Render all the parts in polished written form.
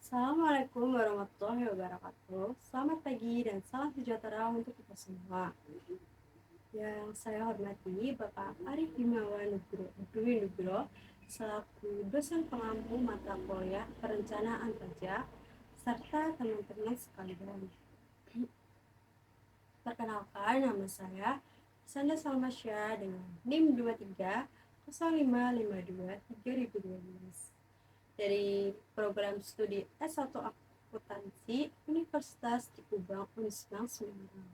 Assalamualaikum warahmatullahi wabarakatuh. Selamat pagi dan salam sejahtera untuk kita semua. Yang saya hormati Bapak Arif Himawan Dwi Nugro selaku dosen pengampu mata kuliah perencanaan pajak serta teman-teman sekalian. Perkenalkan, nama saya Sanda Salmasya dengan NIM 230552 2012 dari program studi S1 Akuntansi Universitas Cikubang Unisbank Semarang.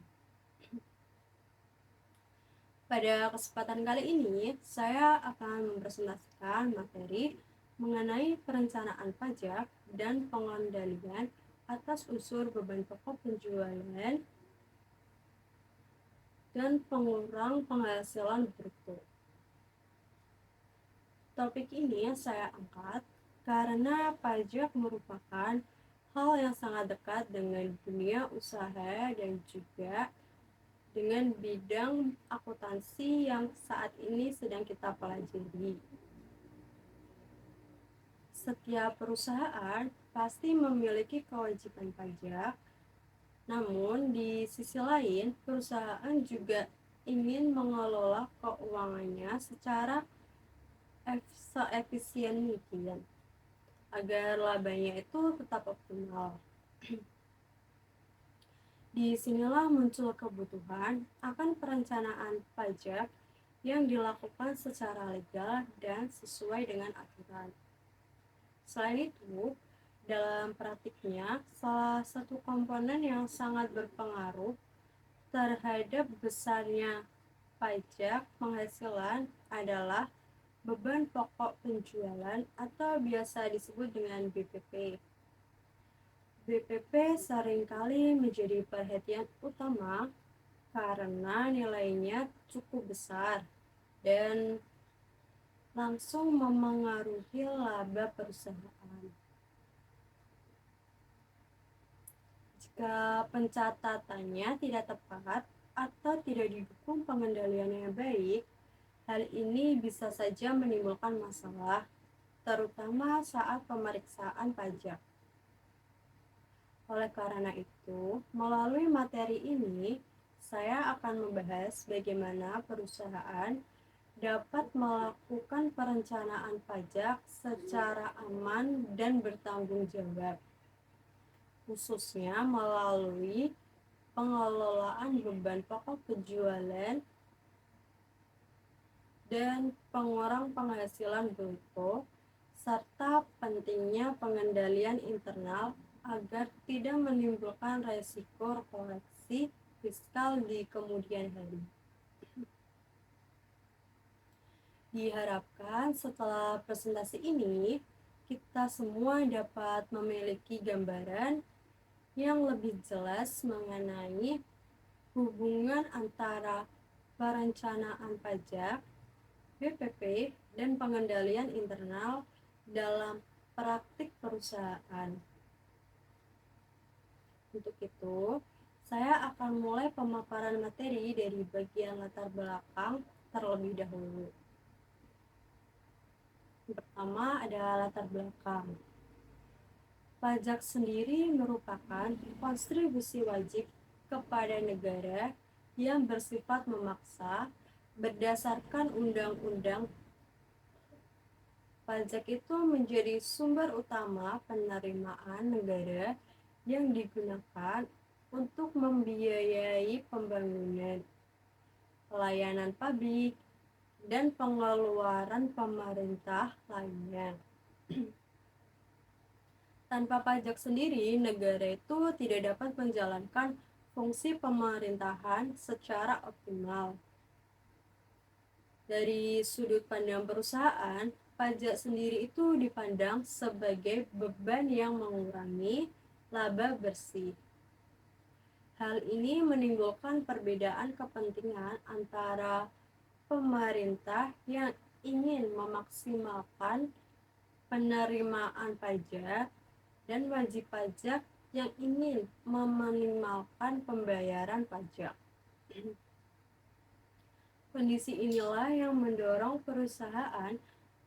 Pada kesempatan kali ini, saya akan mempresentasikan materi mengenai perencanaan pajak dan pengendalian atas unsur beban pokok penjualan dan pengurang penghasilan bruto. Topik ini saya angkat karena pajak merupakan hal yang sangat dekat dengan dunia usaha dan juga dengan bidang akuntansi yang saat ini sedang kita pelajari. Setiap perusahaan pasti memiliki kewajiban pajak, namun di sisi lain perusahaan juga ingin mengelola keuangannya secara seefisien mungkin agar labanya itu tetap optimal. Disinilah muncul kebutuhan akan perencanaan pajak yang dilakukan secara legal dan sesuai dengan aturan. Selain itu, dalam praktiknya, salah satu komponen yang sangat berpengaruh terhadap besarnya pajak penghasilan adalah beban pokok penjualan atau biasa disebut dengan BPP. BPP seringkali menjadi perhatian utama karena nilainya cukup besar dan langsung memengaruhi laba perusahaan. Jika pencatatannya tidak tepat atau tidak didukung pengendalian yang baik, hal ini bisa saja menimbulkan masalah, terutama saat pemeriksaan pajak. Oleh karena itu, melalui materi ini, saya akan membahas bagaimana perusahaan dapat melakukan perencanaan pajak secara aman dan bertanggung jawab, khususnya melalui pengelolaan beban pokok penjualan dan pengurang penghasilan bruto, serta pentingnya pengendalian internal agar tidak menimbulkan resiko koreksi fiskal di kemudian hari. Diharapkan setelah presentasi ini, kita semua dapat memiliki gambaran yang lebih jelas mengenai hubungan antara perencanaan pajak, BPP, dan pengendalian internal dalam praktik perusahaan. Untuk itu, saya akan mulai pemaparan materi dari bagian latar belakang terlebih dahulu. Yang pertama adalah latar belakang. Pajak sendiri merupakan kontribusi wajib kepada negara yang bersifat memaksa berdasarkan undang-undang. Pajak itu menjadi sumber utama penerimaan negara yang digunakan untuk membiayai pembangunan, pelayanan publik, dan pengeluaran pemerintah lainnya. Tanpa pajak sendiri, negara itu tidak dapat menjalankan fungsi pemerintahan secara optimal. Dari sudut pandang perusahaan, pajak sendiri itu dipandang sebagai beban yang mengurangi laba bersih. Hal ini menimbulkan perbedaan kepentingan antara pemerintah yang ingin memaksimalkan penerimaan pajak dan wajib pajak yang ingin meminimalkan pembayaran pajak. Kondisi inilah yang mendorong perusahaan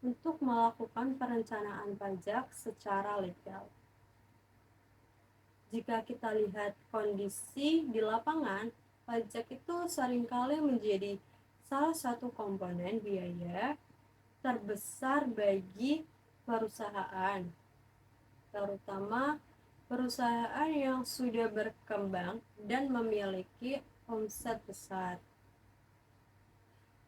untuk melakukan perencanaan pajak secara legal. Jika kita lihat kondisi di lapangan, pajak itu seringkali menjadi salah satu komponen biaya terbesar bagi perusahaan, terutama perusahaan yang sudah berkembang dan memiliki omset besar.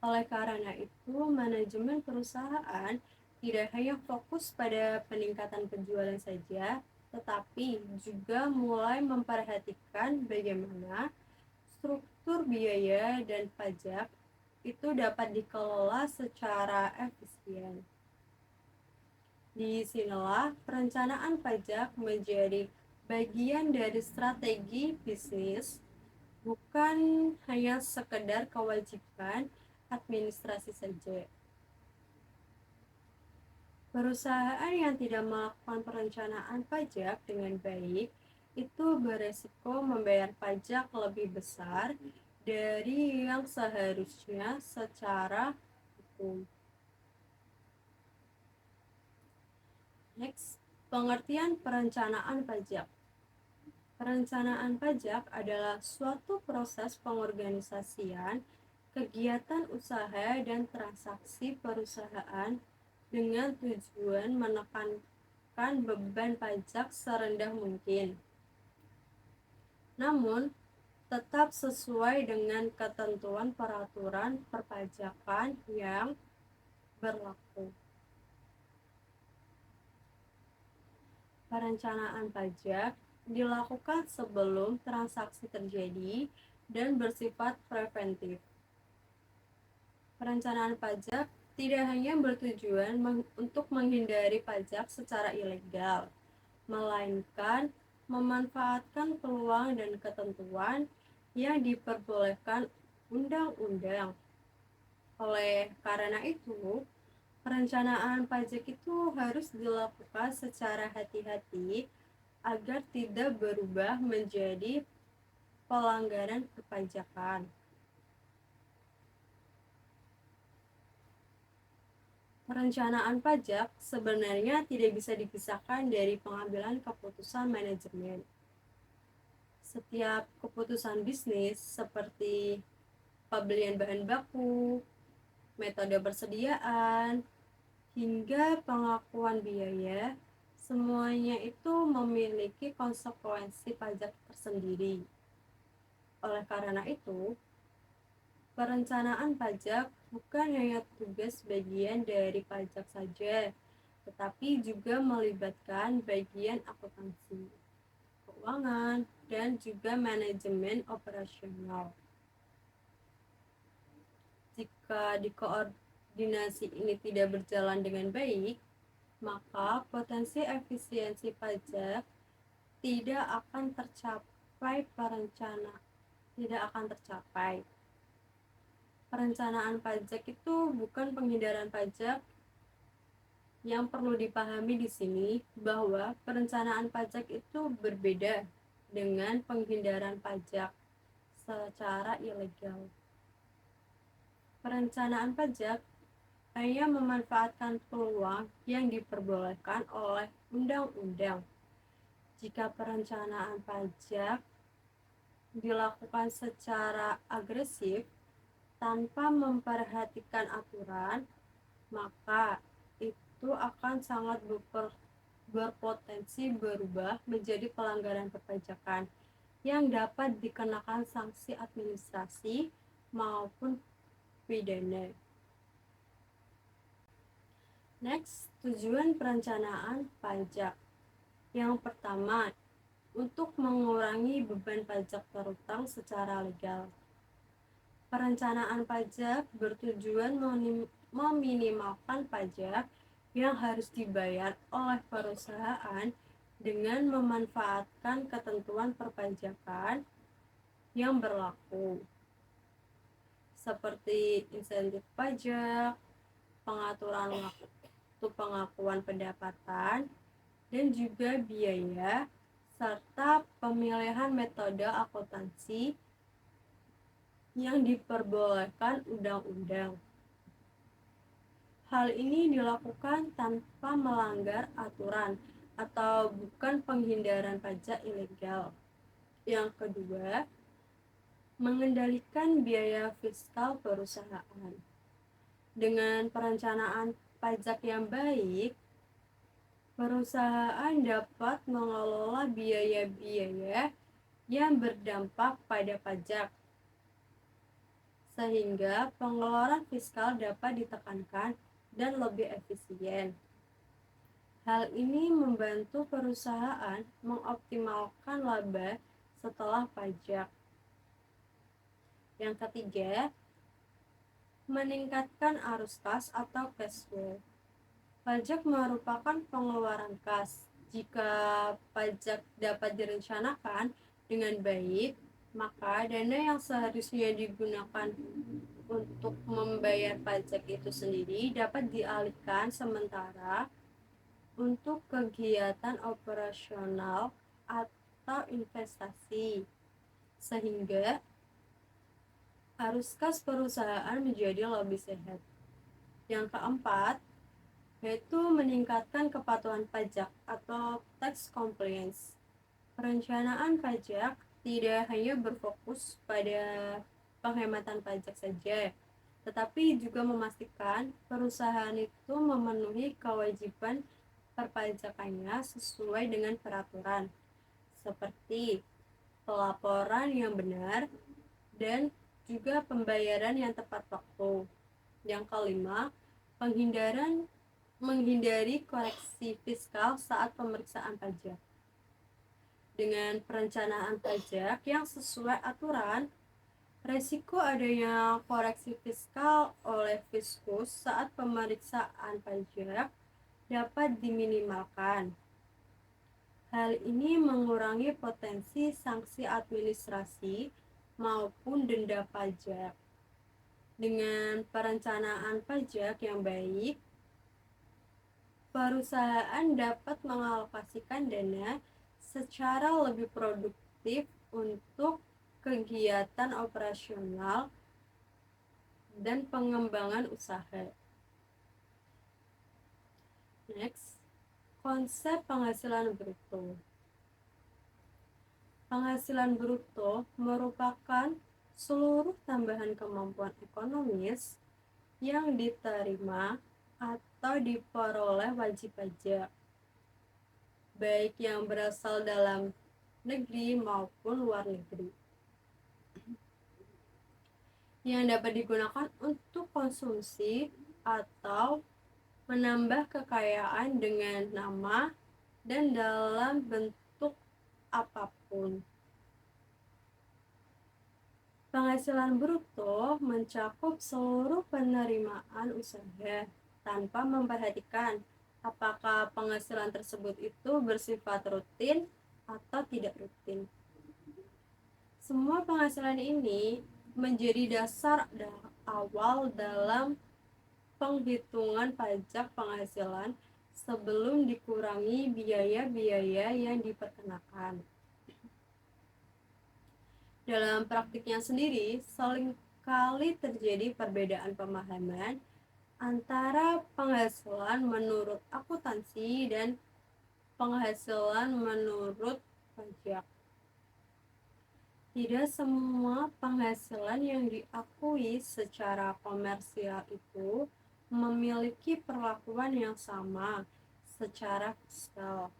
Oleh karena itu, manajemen perusahaan tidak hanya fokus pada peningkatan penjualan saja, tetapi juga mulai memperhatikan bagaimana struktur biaya dan pajak itu dapat dikelola secara efisien. Disinilah perencanaan pajak menjadi bagian dari strategi bisnis, bukan hanya sekedar kewajiban administrasi saja. Perusahaan yang tidak melakukan perencanaan pajak dengan baik itu beresiko membayar pajak lebih besar dari yang seharusnya secara hukum. Next, pengertian perencanaan pajak. Perencanaan pajak adalah suatu proses pengorganisasian kegiatan usaha dan transaksi perusahaan dengan tujuan menekankan beban pajak serendah mungkin, namun tetap sesuai dengan ketentuan peraturan perpajakan yang berlaku. Perencanaan pajak dilakukan sebelum transaksi terjadi dan bersifat preventif. Perencanaan pajak tidak hanya bertujuan untuk menghindari pajak secara ilegal, melainkan memanfaatkan peluang dan ketentuan yang diperbolehkan undang-undang. Oleh karena itu, perencanaan pajak itu harus dilakukan secara hati-hati agar tidak berubah menjadi pelanggaran perpajakan. Perencanaan pajak sebenarnya tidak bisa dipisahkan dari pengambilan keputusan manajemen. Setiap keputusan bisnis seperti pembelian bahan baku, metode persediaan, hingga pengakuan biaya, semuanya itu memiliki konsekuensi pajak tersendiri. Oleh karena itu, perencanaan pajak bukan hanya tugas bagian dari pajak saja, tetapi juga melibatkan bagian akuntansi, keuangan, dan juga manajemen operasional. Jika koordinasi ini tidak berjalan dengan baik, maka potensi efisiensi pajak tidak akan tercapai. Perencanaan pajak itu bukan penghindaran pajak. Yang perlu dipahami di sini bahwa perencanaan pajak itu berbeda dengan penghindaran pajak secara ilegal. Perencanaan pajak hanya memanfaatkan peluang yang diperbolehkan oleh undang-undang. Jika perencanaan pajak dilakukan secara agresif tanpa memperhatikan aturan, maka itu akan sangat berpotensi berubah menjadi pelanggaran perpajakan yang dapat dikenakan sanksi administrasi maupun pidana. Next, tujuan perencanaan pajak. Yang pertama, untuk mengurangi beban pajak terutang secara legal. Perencanaan pajak bertujuan meminimalkan pajak yang harus dibayar oleh perusahaan dengan memanfaatkan ketentuan perpajakan yang berlaku, seperti insentif pajak, pengaturan waktu pengakuan pendapatan, dan juga biaya, serta pemilihan metode akuntansi yang diperbolehkan undang-undang. Hal ini dilakukan tanpa melanggar aturan atau bukan penghindaran pajak ilegal. Yang kedua, mengendalikan biaya fiskal perusahaan. Dengan perencanaan pajak yang baik, perusahaan dapat mengelola biaya-biaya yang berdampak pada pajak, sehingga pengeluaran fiskal dapat ditekankan dan lebih efisien. Hal ini membantu perusahaan mengoptimalkan laba setelah pajak. Yang ketiga, meningkatkan arus kas atau cash flow. Pajak merupakan pengeluaran kas. Jika pajak dapat direncanakan dengan baik, maka dana yang seharusnya digunakan untuk membayar pajak itu sendiri dapat dialihkan sementara untuk kegiatan operasional atau investasi, sehingga arus kas perusahaan menjadi lebih sehat. Yang keempat, yaitu meningkatkan kepatuhan pajak atau tax compliance. Perencanaan pajak tidak hanya berfokus pada penghematan pajak saja, tetapi juga memastikan perusahaan itu memenuhi kewajiban perpajakannya sesuai dengan peraturan, seperti pelaporan yang benar dan juga pembayaran yang tepat waktu. Yang kelima, menghindari koreksi fiskal saat pemeriksaan pajak. Dengan perencanaan pajak yang sesuai aturan, resiko adanya koreksi fiskal oleh Fiskus saat pemeriksaan pajak dapat diminimalkan. Hal ini mengurangi potensi sanksi administrasi maupun denda pajak. Dengan perencanaan pajak yang baik, perusahaan dapat mengalokasikan dana secara lebih produktif untuk kegiatan operasional dan pengembangan usaha. Next, konsep penghasilan bruto. Penghasilan bruto merupakan seluruh tambahan kemampuan ekonomis yang diterima atau diperoleh wajib pajak, baik yang berasal dalam negeri maupun luar negeri, yang dapat digunakan untuk konsumsi atau menambah kekayaan dengan nama dan dalam bentuk apapun. Penghasilan bruto mencakup seluruh penerimaan usaha tanpa memperhatikan apakah penghasilan tersebut itu bersifat rutin atau tidak rutin. Semua penghasilan ini menjadi dasar awal dalam penghitungan pajak penghasilan sebelum dikurangi biaya-biaya yang diperkenakan. Dalam praktiknya sendiri, seringkali terjadi perbedaan pemahaman antara penghasilan menurut akuntansi dan penghasilan menurut pajak. Tidak semua penghasilan yang diakui secara komersial itu memiliki perlakuan yang sama secara fiskal.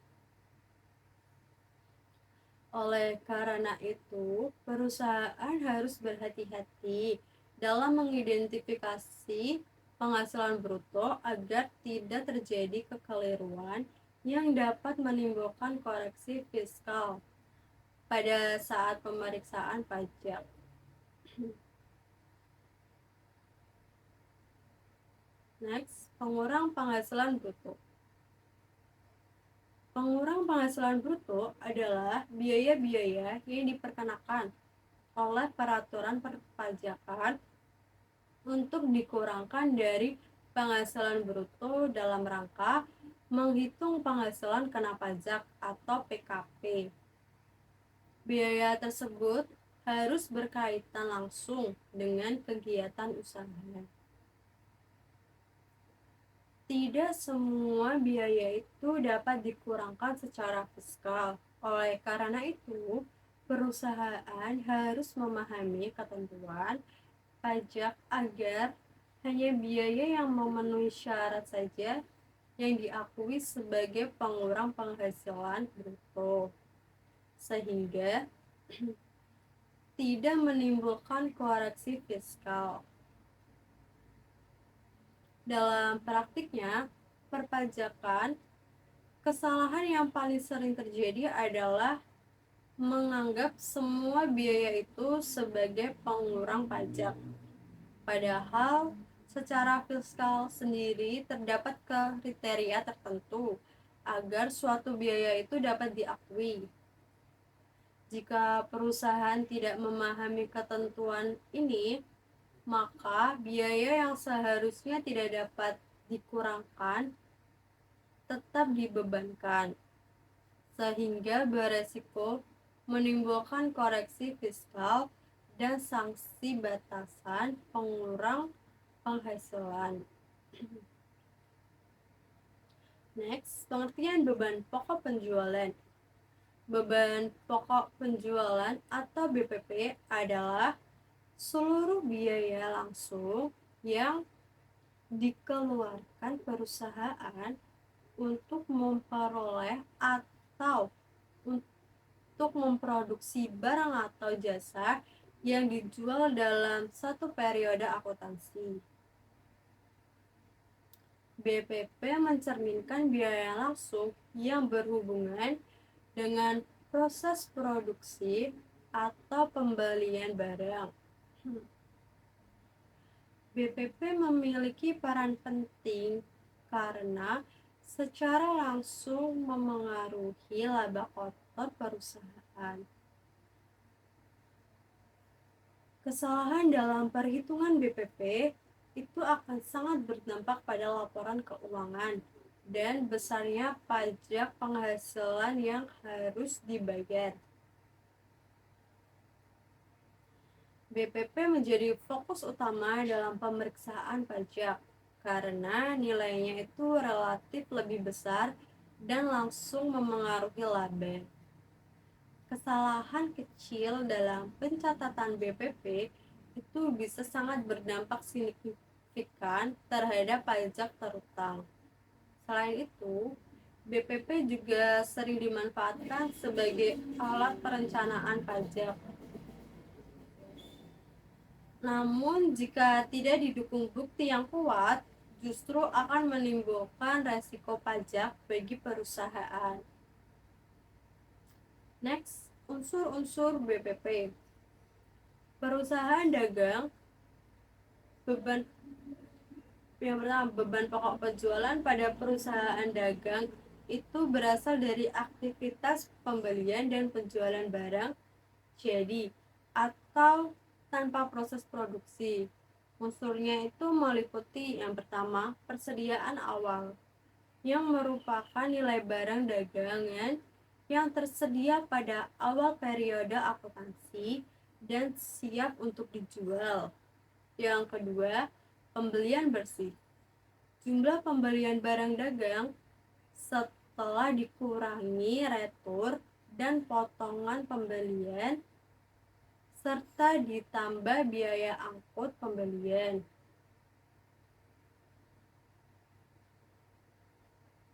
Oleh karena itu, perusahaan harus berhati-hati dalam mengidentifikasi penghasilan bruto agar tidak terjadi kekeliruan yang dapat menimbulkan koreksi fiskal pada saat pemeriksaan pajak. Next, pengurang penghasilan bruto. Pengurang penghasilan bruto adalah biaya-biaya yang diperkenakan oleh peraturan perpajakan untuk dikurangkan dari penghasilan bruto dalam rangka menghitung penghasilan kena pajak atau PKP. Biaya tersebut harus berkaitan langsung dengan kegiatan usaha. Tidak semua biaya itu dapat dikurangkan secara fiskal. Oleh karena itu, perusahaan harus memahami ketentuan pajak agar hanya biaya yang memenuhi syarat saja yang diakui sebagai pengurang penghasilan bruto, sehingga tidak menimbulkan koreksi fiskal. Dalam praktiknya, perpajakan, kesalahan yang paling sering terjadi adalah menganggap semua biaya itu sebagai pengurang pajak. Padahal, secara fiskal sendiri terdapat kriteria tertentu agar suatu biaya itu dapat diakui. Jika perusahaan tidak memahami ketentuan ini, maka biaya yang seharusnya tidak dapat dikurangkan tetap dibebankan, sehingga beresiko menimbulkan koreksi fiskal dan sanksi batasan pengurang penghasilan. Next, pengertian beban pokok penjualan. Beban pokok penjualan atau BPP adalah seluruh biaya langsung yang dikeluarkan perusahaan untuk memperoleh atau untuk memproduksi barang atau jasa yang dijual dalam satu periode akuntansi. BPP mencerminkan biaya langsung yang berhubungan dengan proses produksi atau pembelian barang. BPP memiliki peran penting karena secara langsung memengaruhi laba kotor perusahaan. Kesalahan dalam perhitungan BPP itu akan sangat berdampak pada laporan keuangan dan besarnya pajak penghasilan yang harus dibayar. BPP menjadi fokus utama dalam pemeriksaan pajak karena nilainya itu relatif lebih besar dan langsung memengaruhi laba. Kesalahan kecil dalam pencatatan BPP itu bisa sangat berdampak signifikan terhadap pajak terutang. Selain itu, BPP juga sering dimanfaatkan sebagai alat perencanaan pajak. Namun, jika tidak didukung bukti yang kuat, justru akan menimbulkan resiko pajak bagi perusahaan. Next, unsur-unsur BPP. Perusahaan dagang, beban pokok penjualan pada perusahaan dagang itu berasal dari aktivitas pembelian dan penjualan barang jadi atau tanpa proses produksi. Unsurnya itu meliputi yang pertama, persediaan awal, yang merupakan nilai barang dagangan yang tersedia pada awal periode akuntansi dan siap untuk dijual. Yang kedua, pembelian bersih. Jumlah pembelian barang dagang setelah dikurangi retur dan potongan pembelian serta ditambah biaya angkut pembelian.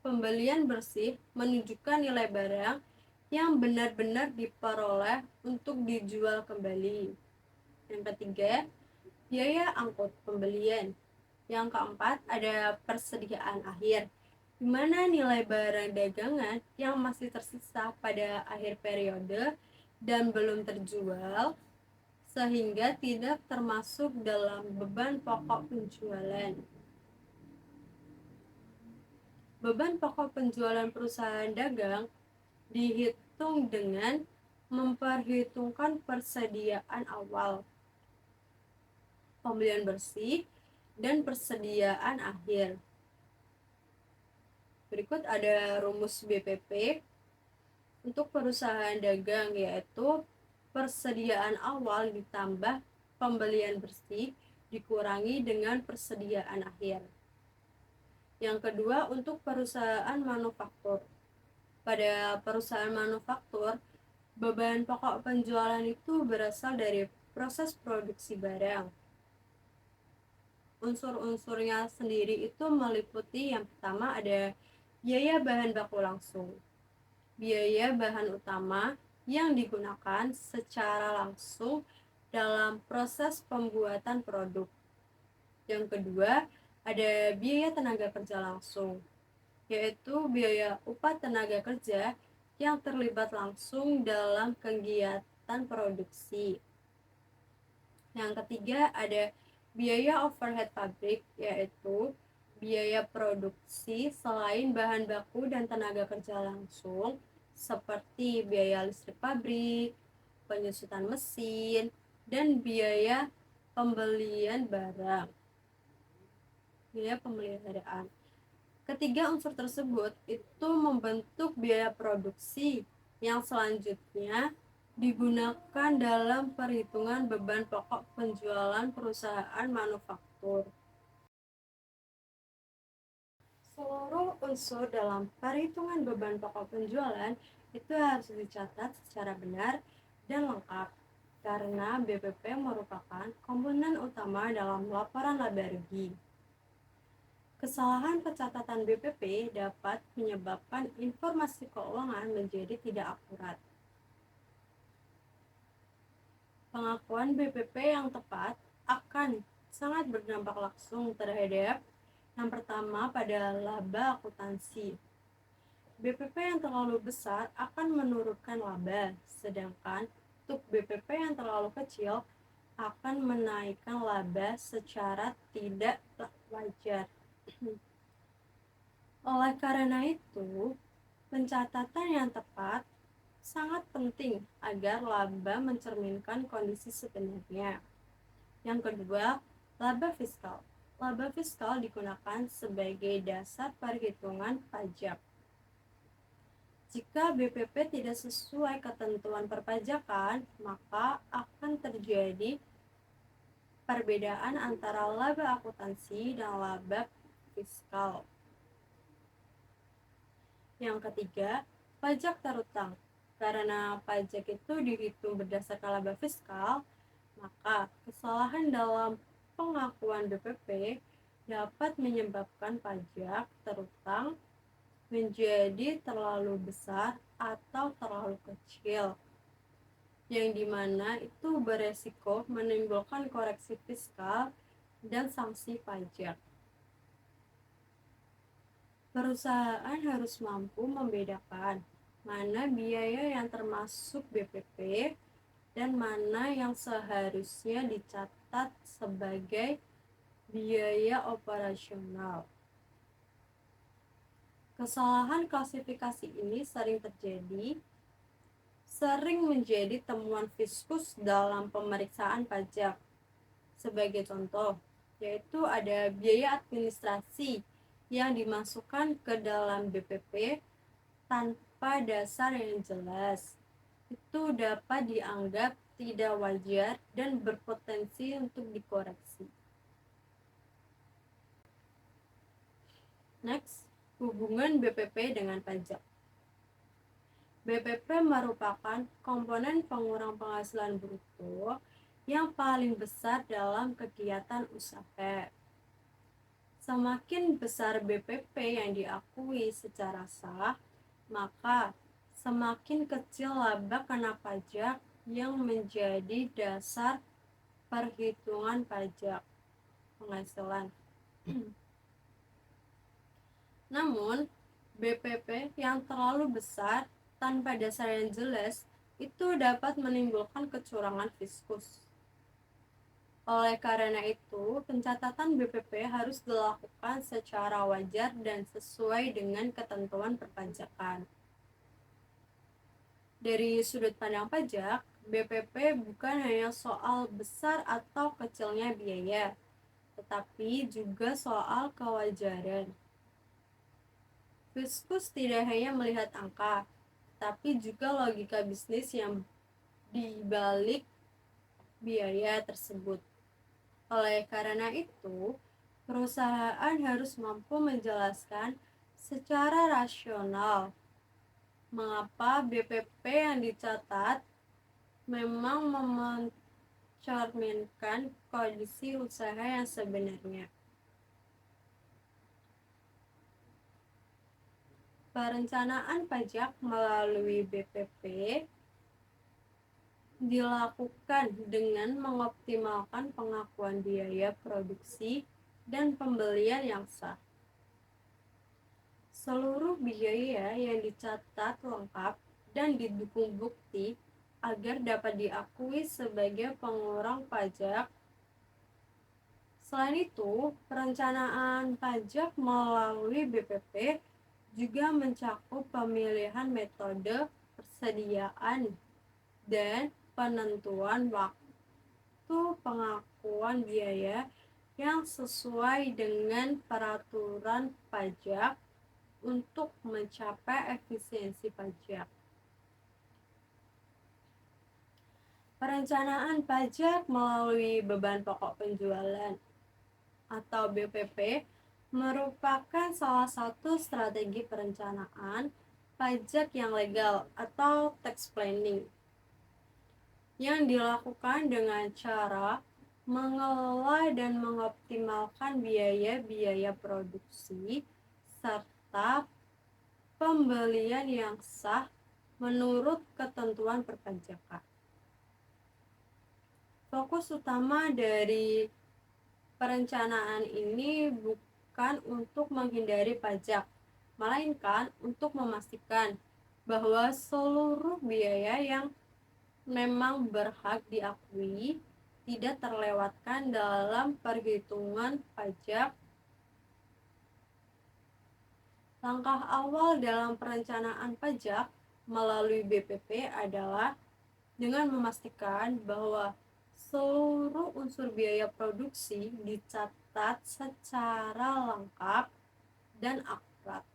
Pembelian bersih menunjukkan nilai barang yang benar-benar diperoleh untuk dijual kembali. Yang ketiga, biaya angkut pembelian. Yang keempat, ada persediaan akhir, di mana nilai barang dagangan yang masih tersisa pada akhir periode dan belum terjual, sehingga tidak termasuk dalam beban pokok penjualan. Beban pokok penjualan perusahaan dagang dihitung dengan memperhitungkan persediaan awal, pembelian bersih, dan persediaan akhir. Berikut ada rumus BPP untuk perusahaan dagang, yaitu persediaan awal ditambah pembelian bersih dikurangi dengan persediaan akhir. Yang kedua, untuk perusahaan manufaktur. Pada perusahaan manufaktur, beban pokok penjualan itu berasal dari proses produksi barang. Unsur-unsurnya sendiri itu meliputi yang pertama ada biaya bahan baku langsung. Biaya bahan utama yang digunakan secara langsung dalam proses pembuatan produk. Yang kedua, ada biaya tenaga kerja langsung, yaitu biaya upah tenaga kerja yang terlibat langsung dalam kegiatan produksi. Yang ketiga, ada biaya overhead pabrik, yaitu biaya produksi selain bahan baku dan tenaga kerja langsung, seperti biaya listrik pabrik, penyusutan mesin, dan biaya pembelian barang, biaya pemeliharaan. Ketiga unsur tersebut itu membentuk biaya produksi yang selanjutnya digunakan dalam perhitungan beban pokok penjualan perusahaan manufaktur. Seluruh unsur dalam perhitungan beban pokok penjualan itu harus dicatat secara benar dan lengkap, karena BPP merupakan komponen utama dalam laporan laba rugi. Kesalahan pencatatan BPP dapat menyebabkan informasi keuangan menjadi tidak akurat. Pengakuan BPP yang tepat akan sangat berdampak langsung terhadap yang pertama pada laba akuntansi. BPP yang terlalu besar akan menurunkan laba, sedangkan untuk BPP yang terlalu kecil akan menaikkan laba secara tidak wajar. Oleh karena itu, pencatatan yang tepat sangat penting agar laba mencerminkan kondisi sebenarnya. Yang kedua, laba fiskal. Laba fiskal digunakan sebagai dasar perhitungan pajak. Jika BPP tidak sesuai ketentuan perpajakan, maka akan terjadi perbedaan antara laba akuntansi dan laba fiskal. Yang ketiga, pajak terutang. Karena pajak itu dihitung berdasarkan laba fiskal, maka kesalahan dalam pengakuan BPP dapat menyebabkan pajak terutang menjadi terlalu besar atau terlalu kecil, yang dimana itu beresiko menimbulkan koreksi fiskal dan sanksi pajak. Perusahaan harus mampu membedakan mana biaya yang termasuk BPP dan mana yang seharusnya dicatat sebagai biaya operasional. Kesalahan klasifikasi ini sering menjadi temuan Fiskus dalam pemeriksaan pajak. Sebagai contoh, yaitu ada biaya administrasi yang dimasukkan ke dalam BPP tanpa dasar yang jelas. Itu dapat dianggap tidak wajar dan berpotensi untuk dikoreksi. Next, hubungan BPP dengan pajak. BPP merupakan komponen pengurang penghasilan bruto yang paling besar dalam kegiatan usaha. Semakin besar BPP yang diakui secara sah, maka semakin kecil laba kena pajak yang menjadi dasar perhitungan pajak penghasilan. Namun, BPP yang terlalu besar tanpa dasar yang jelas itu dapat menimbulkan kecurangan Fiskus. Oleh karena itu, pencatatan BPP harus dilakukan secara wajar dan sesuai dengan ketentuan perpajakan. Dari sudut pandang pajak, BPP bukan hanya soal besar atau kecilnya biaya, tetapi juga soal kewajaran. Fiskus tidak hanya melihat angka, tapi juga logika bisnis yang dibalik biaya tersebut. Oleh karena itu, Perusahaan harus mampu menjelaskan secara rasional mengapa BPP yang dicatat memang mencerminkan kondisi usaha yang sebenarnya. Perencanaan pajak melalui BPP dilakukan dengan mengoptimalkan pengakuan biaya produksi dan pembelian yang sah. Seluruh biaya yang dicatat lengkap dan didukung bukti agar dapat diakui sebagai pengurang pajak. Selain itu, perencanaan pajak melalui BPP juga mencakup pemilihan metode persediaan dan penentuan waktu pengakuan biaya yang sesuai dengan peraturan pajak untuk mencapai efisiensi pajak. Perencanaan pajak melalui beban pokok penjualan atau BPP merupakan salah satu strategi perencanaan pajak yang legal atau tax planning yang dilakukan dengan cara mengelola dan mengoptimalkan biaya-biaya produksi serta pembelian yang sah menurut ketentuan perpajakan. Fokus utama dari perencanaan ini bukan untuk menghindari pajak, melainkan untuk memastikan bahwa seluruh biaya yang memang berhak diakui tidak terlewatkan dalam perhitungan pajak. Langkah awal dalam perencanaan pajak melalui BPP adalah dengan memastikan bahwa seluruh unsur biaya produksi dicatat secara lengkap dan akurat,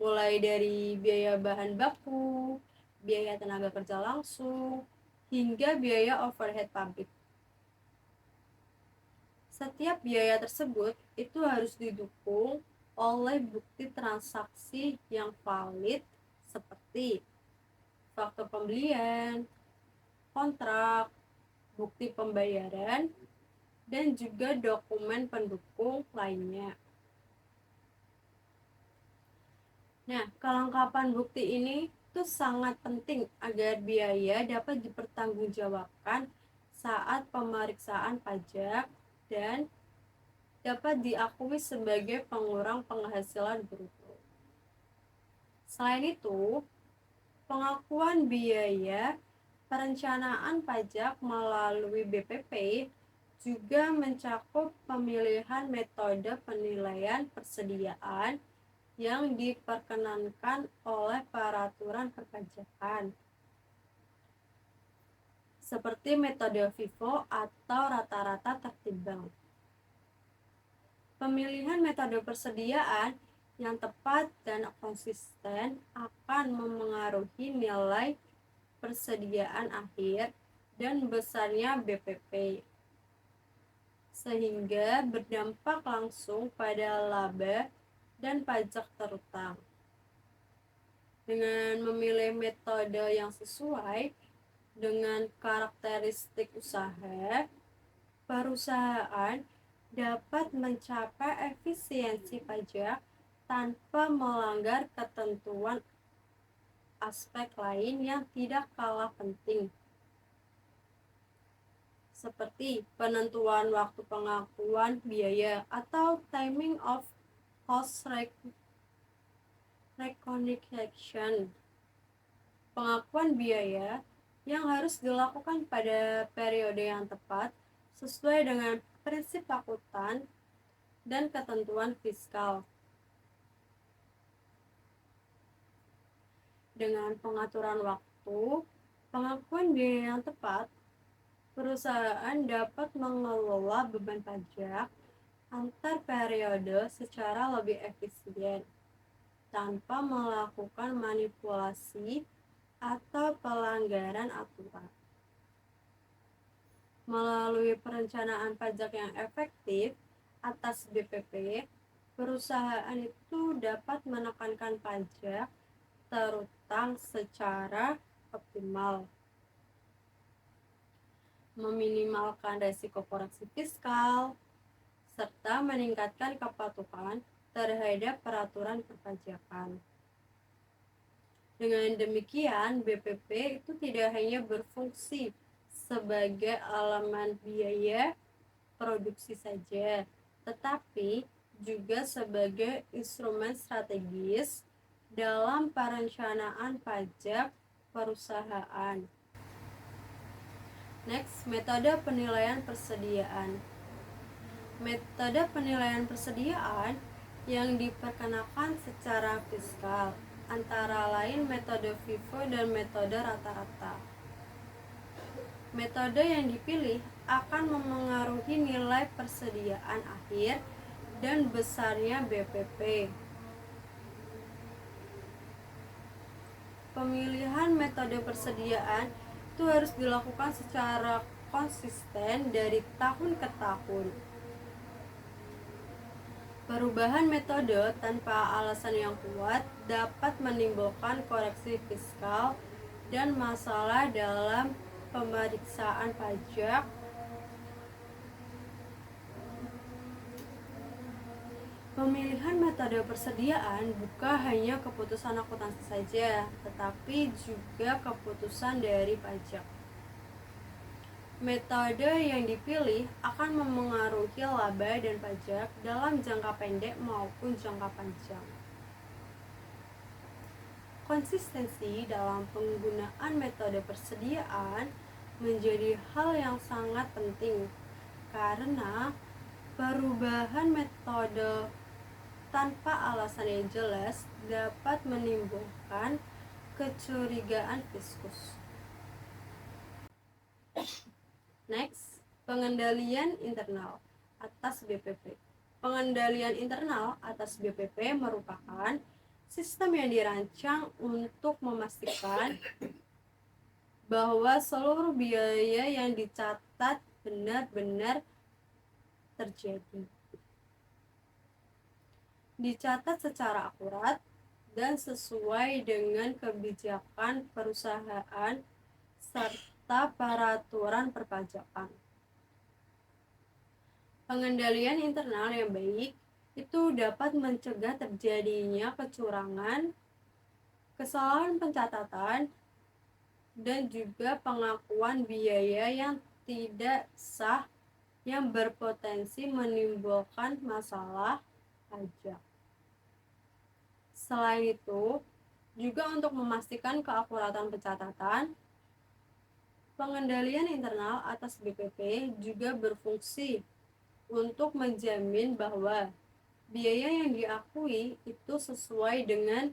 mulai dari biaya bahan baku, biaya tenaga kerja langsung, hingga biaya overhead pabrik. Setiap biaya tersebut itu harus didukung oleh bukti transaksi yang valid seperti faktur pembelian, kontrak, bukti pembayaran, dan juga dokumen pendukung lainnya. Nah, kelengkapan bukti ini itu sangat penting agar biaya dapat dipertanggungjawabkan saat pemeriksaan pajak dan dapat diakui sebagai pengurang penghasilan bruto. Selain itu, pengakuan biaya perencanaan pajak melalui BPP juga mencakup pemilihan metode penilaian persediaan yang diperkenankan oleh peraturan perpajakan, seperti metode FIFO atau rata-rata tertimbang. Pemilihan metode persediaan yang tepat dan konsisten akan memengaruhi nilai persediaan akhir dan besarnya BPP, sehingga berdampak langsung pada laba dan pajak terutang. Dengan memilih metode yang sesuai dengan karakteristik usaha, perusahaan dapat mencapai efisiensi pajak tanpa melanggar ketentuan aspek lain yang tidak kalah penting, seperti penentuan waktu pengakuan biaya atau timing of cost recognition. Pengakuan biaya yang harus dilakukan pada periode yang tepat sesuai dengan prinsip akuntan dan ketentuan fiskal. Dengan pengaturan waktu, pengakuan biaya yang tepat, perusahaan dapat mengelola beban pajak antar periode secara lebih efisien tanpa melakukan manipulasi atau pelanggaran aturan. Melalui perencanaan pajak yang efektif atas BPP, perusahaan itu dapat menekankan pajak terutang secara optimal, meminimalkan resiko koreksi fiskal, serta meningkatkan kepatuhan terhadap peraturan perpajakan. Dengan demikian, BPP itu tidak hanya berfungsi sebagai elemen biaya produksi saja, tetapi juga sebagai instrumen strategis dalam perencanaan pajak perusahaan. Next, metode penilaian persediaan. Metode penilaian persediaan yang diperkenakan secara fiskal, antara lain metode FIFO dan metode rata-rata. Metode yang dipilih akan memengaruhi nilai persediaan akhir dan besarnya BPP. Pemilihan metode persediaan itu harus dilakukan secara konsisten dari tahun ke tahun. Perubahan metode tanpa alasan yang kuat dapat menimbulkan koreksi fiskal dan masalah dalam pemeriksaan pajak. Pemilihan metode persediaan bukan hanya keputusan akuntansi saja, tetapi juga keputusan dari pajak. Metode yang dipilih akan memengaruhi laba dan pajak dalam jangka pendek maupun jangka panjang. Konsistensi dalam penggunaan metode persediaan menjadi hal yang sangat penting karena perubahan metode tanpa alasan yang jelas dapat menimbulkan kecurigaan fiskus. Next, pengendalian internal atas BPP. Pengendalian internal atas BPP merupakan sistem yang dirancang untuk memastikan bahwa seluruh biaya yang dicatat benar-benar terjadi. Dicatat secara akurat dan sesuai dengan kebijakan perusahaan serta peraturan perpajakan. Pengendalian internal yang baik itu dapat mencegah terjadinya kecurangan, kesalahan pencatatan, dan juga pengakuan biaya yang tidak sah yang berpotensi menimbulkan masalah pajak. Selain itu, juga untuk memastikan keakuratan pencatatan, pengendalian internal atas BPP juga berfungsi untuk menjamin bahwa biaya yang diakui itu sesuai dengan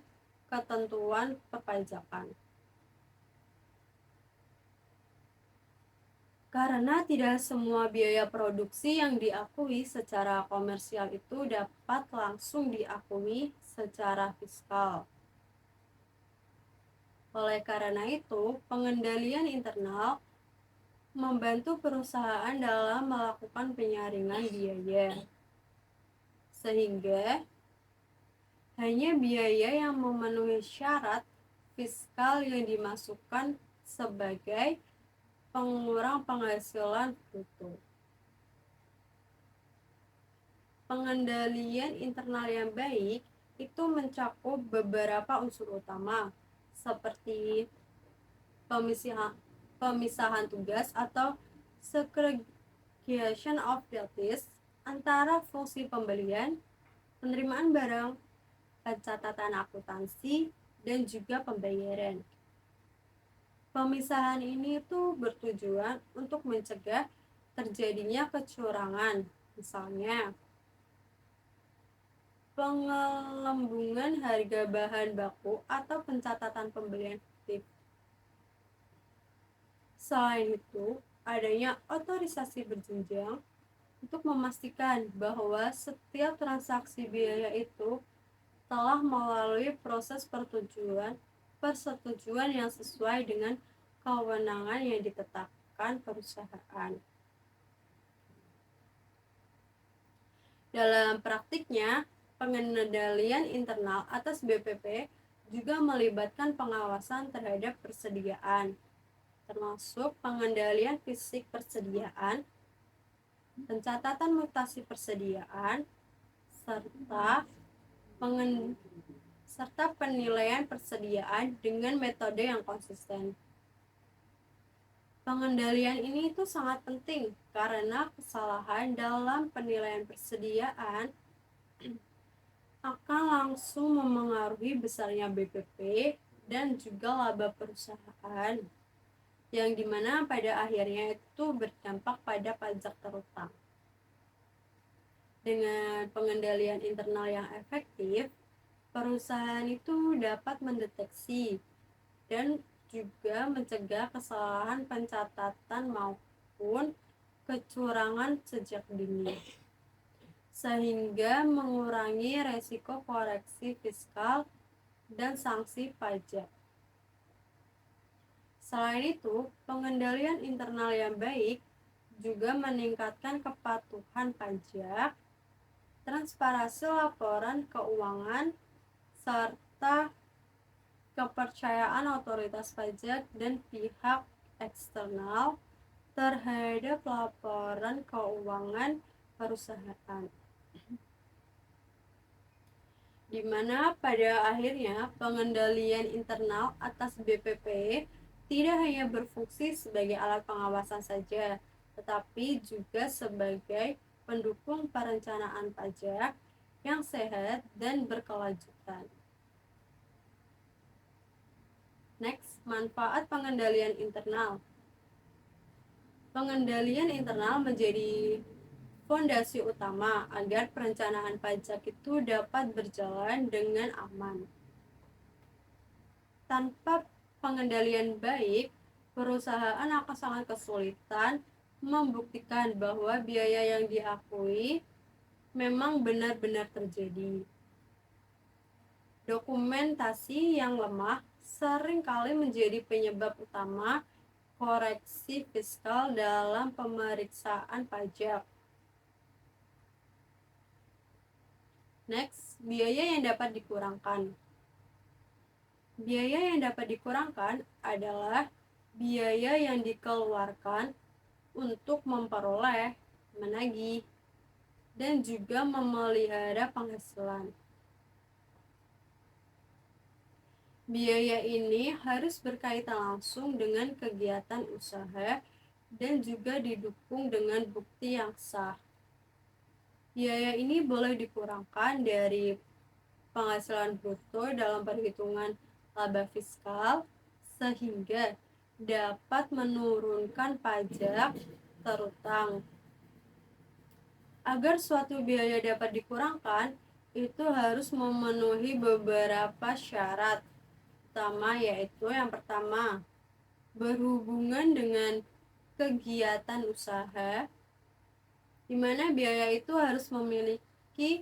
ketentuan perpajakan. Karena tidak semua biaya produksi yang diakui secara komersial itu dapat langsung diakui secara fiskal. Oleh karena itu, pengendalian internal membantu perusahaan dalam melakukan penyaringan biaya, sehingga hanya biaya yang memenuhi syarat fiskal yang dimasukkan sebagai pengurang penghasilan bruto. Pengendalian internal yang baik itu mencakup beberapa unsur utama seperti pemisahan tugas atau segregation of duties antara fungsi pembelian, penerimaan barang, pencatatan akuntansi, dan juga pembayaran. Pemisahan ini tuh bertujuan untuk mencegah terjadinya kecurangan, misalnya pengelambungan harga bahan baku atau pencatatan pembelian fiktif. Selain itu, adanya otorisasi berjenjang untuk memastikan bahwa setiap transaksi biaya itu telah melalui proses persetujuan yang sesuai dengan kewenangan yang ditetapkan perusahaan. Dalam praktiknya, pengendalian internal atas BPP juga melibatkan pengawasan terhadap persediaan, termasuk pengendalian fisik persediaan, pencatatan mutasi persediaan, serta penilaian persediaan dengan metode yang konsisten. Pengendalian ini itu sangat penting karena kesalahan dalam penilaian persediaan akan langsung memengaruhi besarnya BPP dan juga laba perusahaan, yang dimana pada akhirnya itu berdampak pada pajak terutang. Dengan pengendalian internal yang efektif, perusahaan itu dapat mendeteksi dan juga mencegah kesalahan pencatatan maupun kecurangan sejak dini, sehingga mengurangi resiko koreksi fiskal dan sanksi pajak. Selain itu, pengendalian internal yang baik juga meningkatkan kepatuhan pajak, transparansi laporan keuangan, serta kepercayaan otoritas pajak dan pihak eksternal terhadap laporan keuangan perusahaan, di mana pada akhirnya pengendalian internal atas BPP tidak hanya berfungsi sebagai alat pengawasan saja, tetapi juga sebagai pendukung perencanaan pajak yang sehat dan berkelanjutan. Next, manfaat pengendalian internal. Pengendalian internal menjadi fondasi utama agar perencanaan pajak itu dapat berjalan dengan aman. Tanpa pengendalian baik, perusahaan akan sangat kesulitan membuktikan bahwa biaya yang diakui memang benar-benar terjadi. Dokumentasi yang lemah seringkali menjadi penyebab utama koreksi fiskal dalam pemeriksaan pajak. Next, biaya yang dapat dikurangkan. Biaya yang dapat dikurangkan adalah biaya yang dikeluarkan untuk memperoleh, menagih, dan juga memelihara penghasilan. Biaya ini harus berkaitan langsung dengan kegiatan usaha dan juga didukung dengan bukti yang sah. Biaya ini boleh dikurangkan dari penghasilan bruto dalam perhitungan laba fiskal sehingga dapat menurunkan pajak terutang. Agar suatu biaya dapat dikurangkan, itu harus memenuhi beberapa syarat utama, yaitu yang pertama, berhubungan dengan kegiatan usaha, di mana biaya itu harus memiliki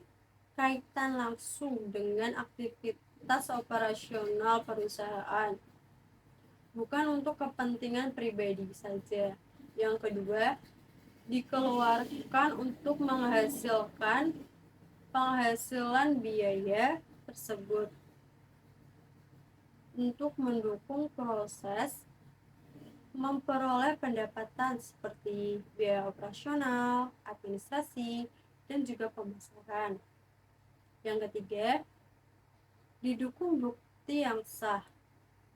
kaitan langsung dengan aktivitas operasional perusahaan, bukan untuk kepentingan pribadi saja. Yang kedua, dikeluarkan untuk menghasilkan penghasilan biaya tersebut untuk mendukung proses memperoleh pendapatan seperti biaya operasional, administrasi, dan juga pemasaran. Yang ketiga, didukung bukti yang sah.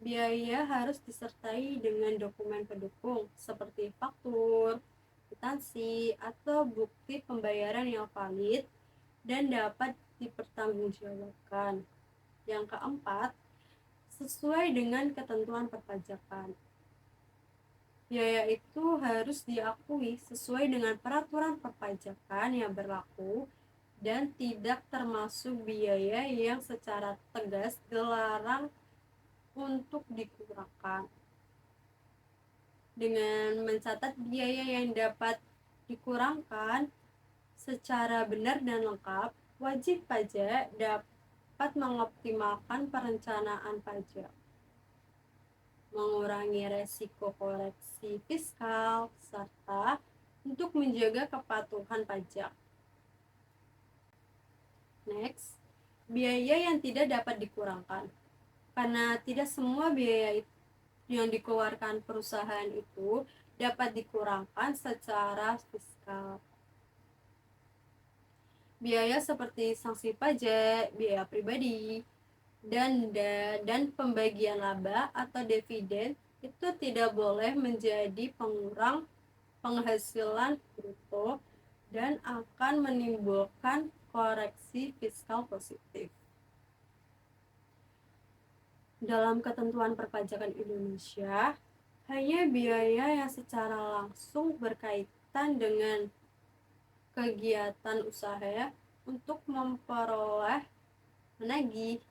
Biaya harus disertai dengan dokumen pendukung seperti faktur, kwitansi, atau bukti pembayaran yang valid dan dapat dipertanggungjawabkan. Yang keempat, sesuai dengan ketentuan perpajakan. Biaya itu harus diakui sesuai dengan peraturan perpajakan yang berlaku dan tidak termasuk biaya yang secara tegas dilarang untuk dikurangkan. Dengan mencatat biaya yang dapat dikurangkan secara benar dan lengkap, wajib pajak dapat mengoptimalkan perencanaan pajak, mengurangi resiko koreksi fiskal, serta untuk menjaga kepatuhan pajak. Next, biaya yang tidak dapat dikurangkan. Karena tidak semua biaya yang dikeluarkan perusahaan itu dapat dikurangkan secara fiskal. Biaya seperti sanksi pajak, biaya pribadi, denda, dan pembagian laba atau dividen itu tidak boleh menjadi pengurang penghasilan bruto dan akan menimbulkan koreksi fiskal positif. Dalam ketentuan perpajakan Indonesia, hanya biaya yang secara langsung berkaitan dengan kegiatan usaha untuk memperoleh, menagih,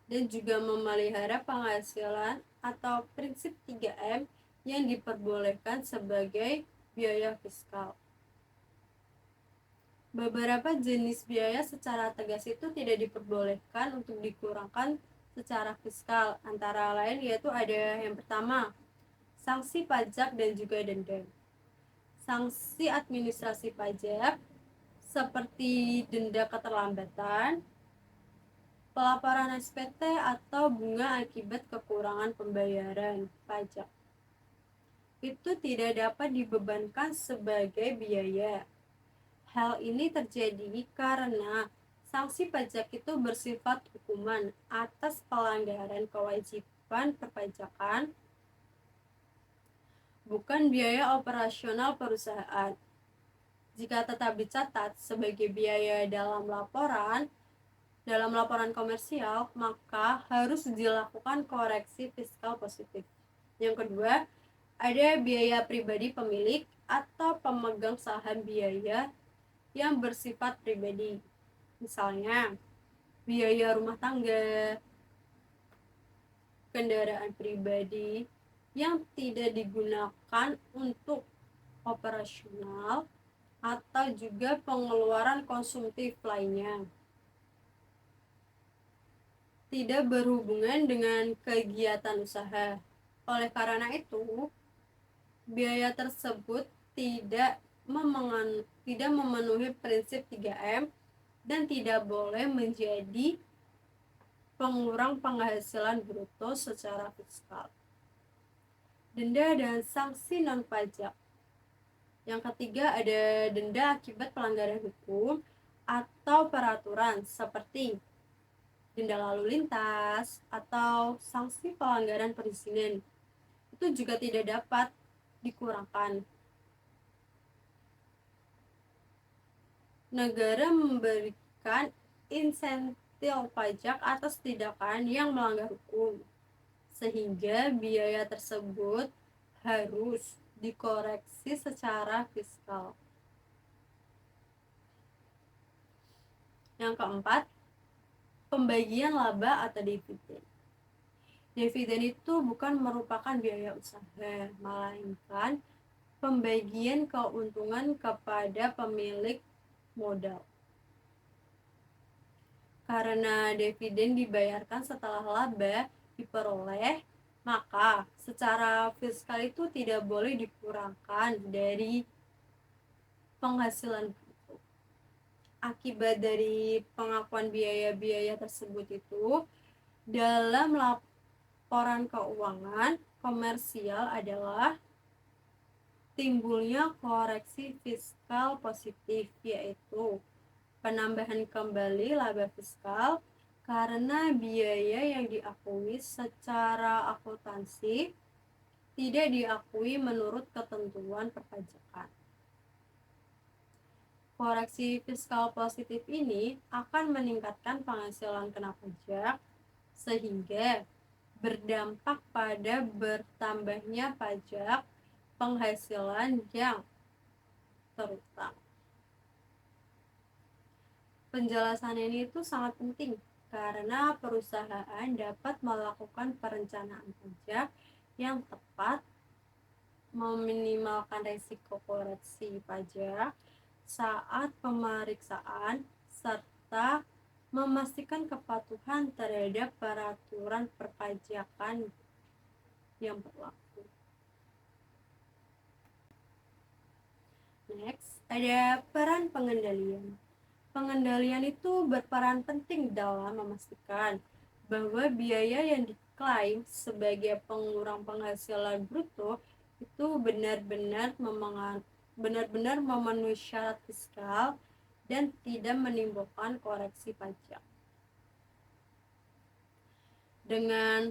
dan juga memelihara penghasilan atau prinsip 3M yang diperbolehkan sebagai biaya fiskal. Beberapa jenis biaya secara tegas itu tidak diperbolehkan untuk dikurangkan secara fiskal, antara lain yaitu ada yang pertama, sanksi pajak dan juga denda. Sanksi administrasi pajak seperti denda keterlambatan, pelaporan SPT atau bunga akibat kekurangan pembayaran pajak. Itu tidak dapat dibebankan sebagai biaya. Hal ini terjadi karena sanksi pajak itu bersifat hukuman atas pelanggaran kewajiban perpajakan, bukan biaya operasional perusahaan. Jika tetap dicatat sebagai biaya dalam laporan komersial, maka harus dilakukan koreksi fiskal positif. Yang kedua, ada biaya pribadi pemilik atau pemegang saham biaya yang bersifat pribadi. Misalnya, biaya rumah tangga, kendaraan pribadi yang tidak digunakan untuk operasional atau juga pengeluaran konsumtif lainnya. Tidak berhubungan dengan kegiatan usaha. Oleh karena itu, biaya tersebut tidak memenuhi prinsip 3M dan tidak boleh menjadi pengurang penghasilan bruto secara fiskal. Denda dan sanksi non-pajak. Yang ketiga ada denda akibat pelanggaran hukum atau peraturan seperti denda lalu lintas atau sanksi pelanggaran perizinan. Itu juga tidak dapat dikurangkan. Negara memberikan insentif pajak atas tindakan yang melanggar hukum, sehingga biaya tersebut harus dikoreksi secara fiskal. Yang keempat, pembagian laba atau dividen. Dividen itu bukan merupakan biaya usaha, melainkan pembagian keuntungan kepada pemilik modal. Karena dividen dibayarkan setelah laba diperoleh, maka secara fiskal itu tidak boleh dikurangkan dari penghasilan bruto. Akibat dari pengakuan biaya-biaya tersebut itu dalam laporan keuangan komersial adalah timbulnya koreksi fiskal positif, yaitu penambahan kembali laba fiskal karena biaya yang diakui secara akuntansi tidak diakui menurut ketentuan perpajakan. Koreksi fiskal positif ini akan meningkatkan penghasilan kena pajak sehingga berdampak pada bertambahnya pajak penghasilan yang terutang. Penjelasan ini itu sangat penting karena perusahaan dapat melakukan perencanaan pajak yang tepat, meminimalkan risiko koreksi pajak saat pemeriksaan, serta memastikan kepatuhan terhadap peraturan perpajakan yang berlaku. Next, ada peran pengendalian. pengendalian itu berperan penting dalam memastikan bahwa biaya yang diklaim sebagai pengurang penghasilan bruto itu benar-benar memenuhi syarat fiskal dan tidak menimbulkan koreksi pajak. Dengan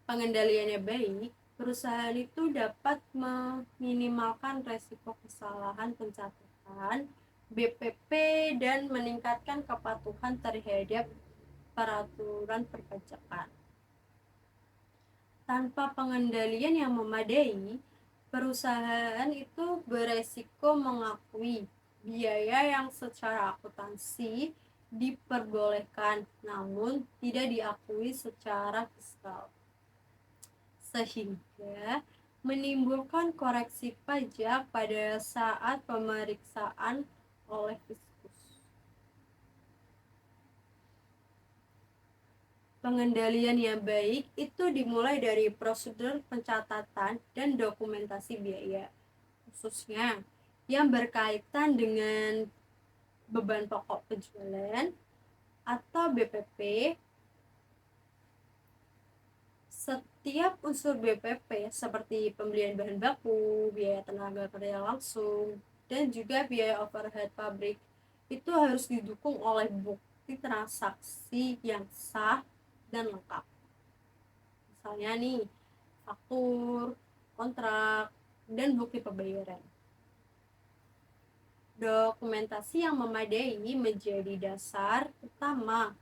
pengendaliannya baik, perusahaan itu dapat meminimalkan resiko kesalahan pencatatan BPP dan meningkatkan kepatuhan terhadap peraturan perpajakan. Tanpa pengendalian yang memadai, perusahaan itu beresiko mengakui biaya yang secara akuntansi diperbolehkan namun tidak diakui secara fiskal, sehingga menimbulkan koreksi pajak pada saat pemeriksaan oleh fiskus. Pengendalian yang baik itu dimulai dari prosedur pencatatan dan dokumentasi biaya, khususnya yang berkaitan dengan beban pokok penjualan atau BPP. Setiap unsur BPP seperti pembelian bahan baku, biaya tenaga kerja langsung, dan juga biaya overhead pabrik itu harus didukung oleh bukti transaksi yang sah dan lengkap. Misalnya nih, faktur, kontrak, dan bukti pembayaran. Dokumentasi yang memadai menjadi dasar utama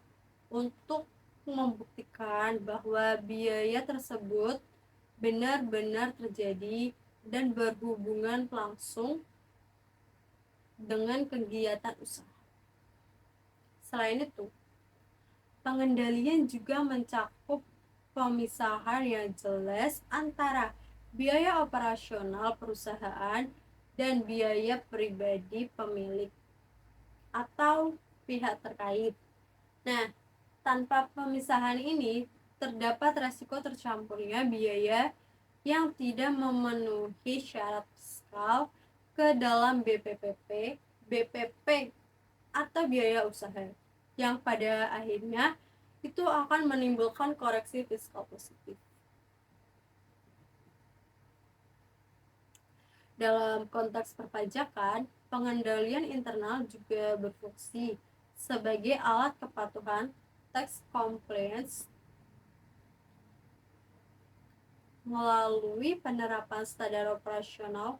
untuk membuktikan bahwa biaya tersebut benar-benar terjadi dan berhubungan langsung dengan kegiatan usaha. Selain itu, pengendalian juga mencakup pemisahan yang jelas antara biaya operasional perusahaan dan biaya pribadi pemilik atau pihak terkait. Nah, tanpa pemisahan ini terdapat resiko tercampurnya biaya yang tidak memenuhi syarat fiskal ke dalam BPP atau biaya usaha, yang pada akhirnya itu akan menimbulkan koreksi fiskal positif. Dalam konteks perpajakan, pengendalian internal juga berfungsi sebagai alat kepatuhan tax compliance melalui penerapan standar operasional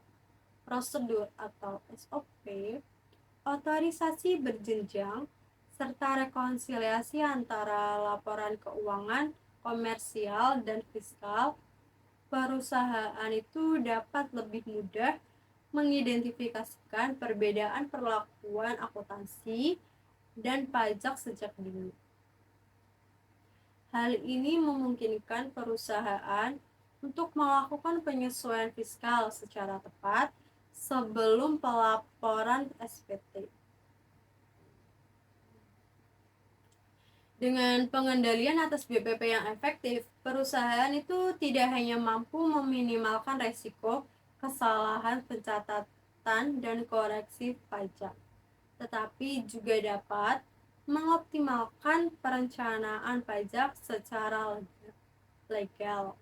prosedur atau SOP, otorisasi berjenjang, serta rekonsiliasi antara laporan keuangan, komersial, dan fiskal. Perusahaan itu dapat lebih mudah mengidentifikasikan perbedaan perlakuan akuntansi dan pajak sejak dini. Hal ini memungkinkan perusahaan untuk melakukan penyesuaian fiskal secara tepat sebelum pelaporan SPT. Dengan pengendalian atas BPP yang efektif, perusahaan itu tidak hanya mampu meminimalkan resiko kesalahan pencatatan dan koreksi pajak, tetapi juga dapat mengoptimalkan perencanaan pajak secara legal.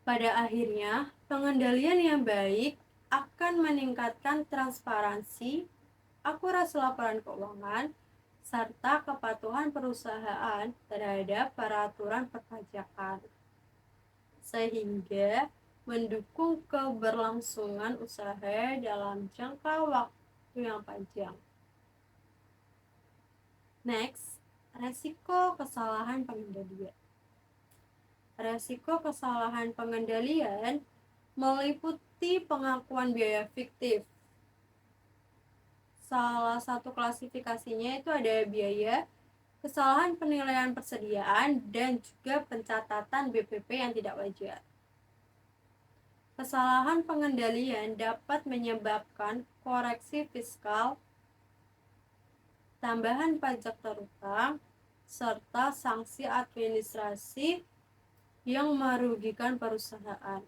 Pada akhirnya, pengendalian yang baik akan meningkatkan transparansi, akurasi laporan keuangan, serta kepatuhan perusahaan terhadap peraturan perpajakan, sehingga mendukung keberlangsungan usaha dalam jangka waktu yang panjang. Next, resiko kesalahan pengendalian. Resiko kesalahan pengendalian meliputi pengakuan biaya fiktif. Salah satu klasifikasinya itu ada biaya, kesalahan penilaian persediaan, dan juga pencatatan BPP yang tidak wajar. Kesalahan pengendalian dapat menyebabkan koreksi fiskal, tambahan pajak terutang, serta sanksi administrasi yang merugikan perusahaan.